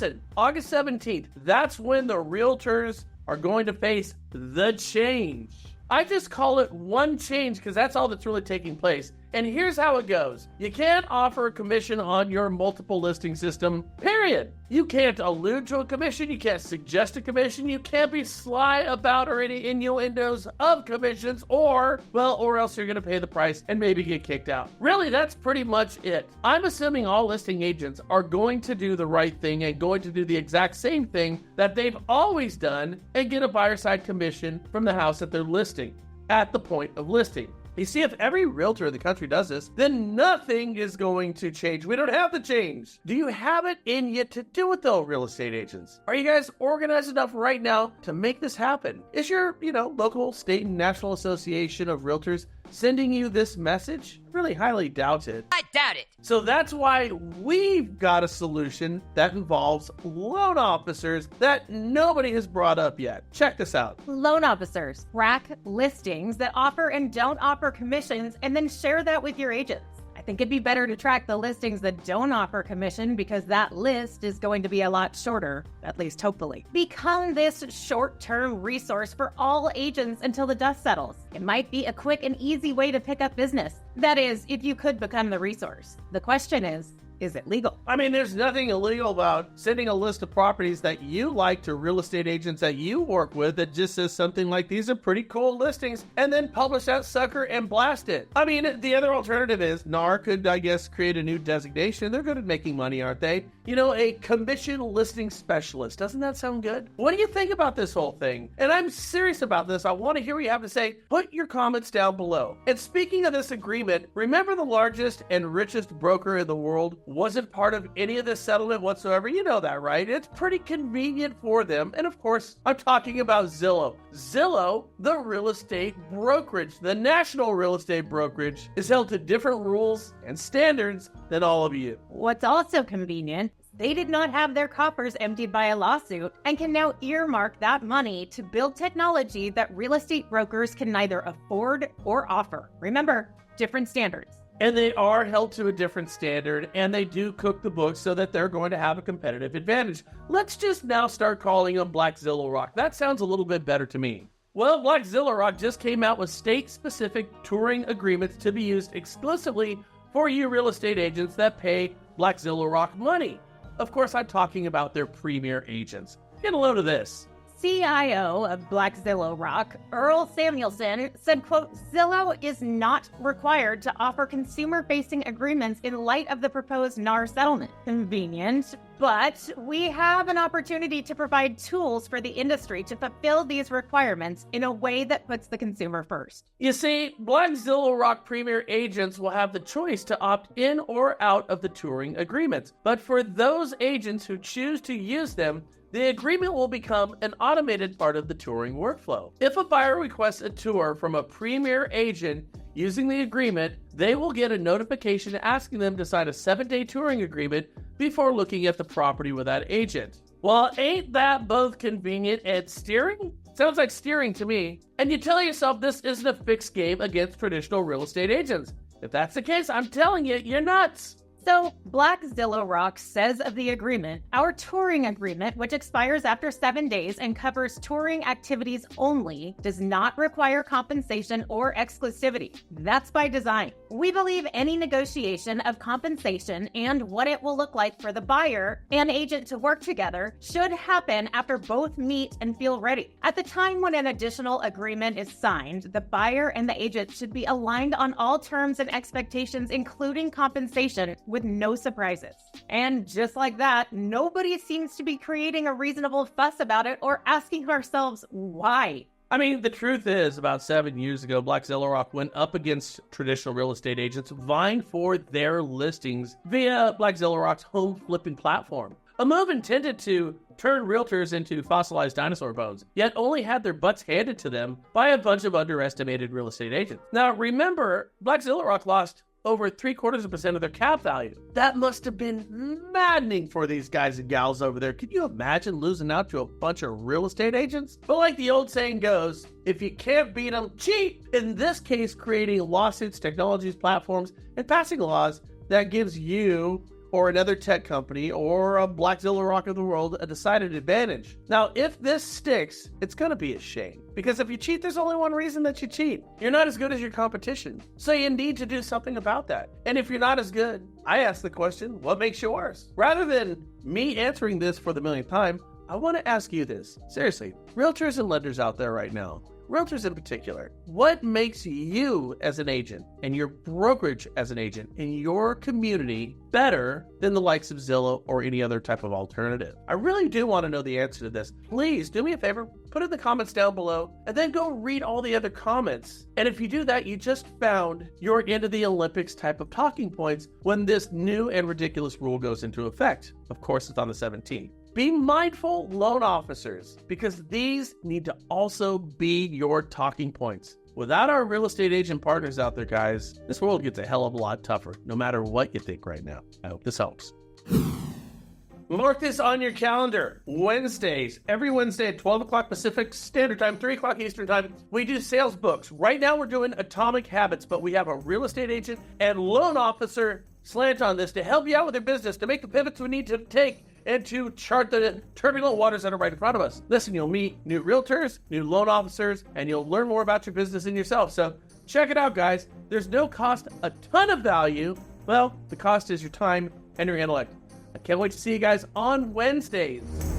listen, August 17th, that's when the realtors are going to face the change. I just call it one change because that's all that's really taking place. And here's how it goes. You can't offer a commission on your multiple listing system, period. You can't allude to a commission. You can't suggest a commission. You can't be sly about or any innuendos of commissions or else you're going to pay the price and maybe get kicked out. Really, that's pretty much it. I'm assuming all listing agents are going to do the right thing and going to do the exact same thing that they've always done and get a buyer side commission from the house that they're listing at the point of listing. You see, if every realtor in the country does this, then nothing is going to change. We don't have to change. Do you have it in you to do it though, real estate agents? Are you guys organized enough right now to make this happen? Is your, local, state, and national association of realtors sending you this message? Really highly doubt it. I doubt it. So that's why we've got a solution that involves loan officers that nobody has brought up yet. Check this out. Loan officers track listings that offer and don't offer commissions and then share that with your agents. I think it'd be better to track the listings that don't offer commission because that list is going to be a lot shorter, at least hopefully. Become this short-term resource for all agents until the dust settles. It might be a quick and easy way to pick up business. That is, if you could become the resource. The question is it legal? I mean, there's nothing illegal about sending a list of properties that you like to real estate agents that you work with that just says something like, these are pretty cool listings, and then publish that sucker and blast it. I mean, the other alternative is NAR could, I guess, create a new designation. They're good at making money, aren't they? A commission listing specialist. Doesn't that sound good? What do you think about this whole thing? And I'm serious about this. I want to hear what you have to say. Put your comments down below. And speaking of this agreement, remember the largest and richest broker in the world wasn't part of any of this settlement whatsoever. You know that, right? It's pretty convenient for them. And of course, I'm talking about Zillow. Zillow, the real estate brokerage, the national real estate brokerage, is held to different rules and standards than all of you. What's also convenient, they did not have their coffers emptied by a lawsuit and can now earmark that money to build technology that real estate brokers can neither afford or offer. Remember, different standards. And they are held to a different standard, and they do cook the books so that they're going to have a competitive advantage. Let's just now start calling them Black Zillow Rock. That sounds a little bit better to me. Well, Black Zillow Rock just came out with state-specific touring agreements to be used exclusively for you real estate agents that pay Black Zillow Rock money. Of course, I'm talking about their premier agents. Get a load of this. CIO of Black Zillow Rock, Earl Samuelson, said, quote, Zillow is not required to offer consumer-facing agreements in light of the proposed NAR settlement. Convenient, but we have an opportunity to provide tools for the industry to fulfill these requirements in a way that puts the consumer first. You see, Black Zillow Rock premier agents will have the choice to opt in or out of the touring agreements. But for those agents who choose to use them, the agreement will become an automated part of the touring workflow. If a buyer requests a tour from a premier agent using the agreement, they will get a notification asking them to sign a 7-day touring agreement before looking at the property with that agent. Well, ain't that both convenient and steering? Sounds like steering to me. And you tell yourself this isn't a fixed game against traditional real estate agents. If that's the case, I'm telling you, you're nuts. So, Black Zillow Rock says of the agreement, our touring agreement, which expires after 7 days and covers touring activities only, does not require compensation or exclusivity. That's by design. We believe any negotiation of compensation and what it will look like for the buyer and agent to work together should happen after both meet and feel ready. At the time when an additional agreement is signed, the buyer and the agent should be aligned on all terms and expectations, including compensation, with no surprises. And just like that, nobody seems to be creating a reasonable fuss about it or asking ourselves why. I mean, the truth is, about 7 years ago, Black Zillow Rock went up against traditional real estate agents vying for their listings via Black Zillow Rock's home flipping platform. A move intended to turn realtors into fossilized dinosaur bones, yet only had their butts handed to them by a bunch of underestimated real estate agents. Now, remember, Black Zillow Rock lost over 0.75% of their cap value. That must have been maddening for these guys and gals over there. Can you imagine losing out to a bunch of real estate agents? But like the old saying goes, if you can't beat them, cheat. In this case, creating lawsuits, technologies, platforms, and passing laws that gives you or another tech company or a Black Zillow Rock of the world a decided advantage. Now, if this sticks, it's going to be a shame. Because if you cheat, there's only one reason that you cheat. You're not as good as your competition. So you need to do something about that. And if you're not as good, I ask the question, what makes you worse? Rather than me answering this for the millionth time, I want to ask you this. Seriously, realtors and lenders out there right now, realtors in particular, what makes you as an agent and your brokerage as an agent in your community better than the likes of Zillow or any other type of alternative? I really do want to know the answer to this. Please do me a favor, put it in the comments down below, and then go read all the other comments. And if you do that, you just found your end of the Olympics type of talking points when this new and ridiculous rule goes into effect. Of course, it's on the 17th. Be mindful, loan officers, because these need to also be your talking points. Without our real estate agent partners out there, guys, this world gets a hell of a lot tougher, no matter what you think right now. I hope this helps. Mark this on your calendar. Wednesdays, every Wednesday at 12 o'clock Pacific Standard Time, 3 o'clock Eastern Time, we do sales books. Right now we're doing Atomic Habits, but we have a real estate agent and loan officer slant on this to help you out with your business, to make the pivots we need to take, and to chart the turbulent waters that are right in front of us. Listen, you'll meet new realtors, new loan officers, and you'll learn more about your business and yourself. So check it out, guys. There's no cost, a ton of value. Well, the cost is your time and your intellect. I can't wait to see you guys on Wednesdays.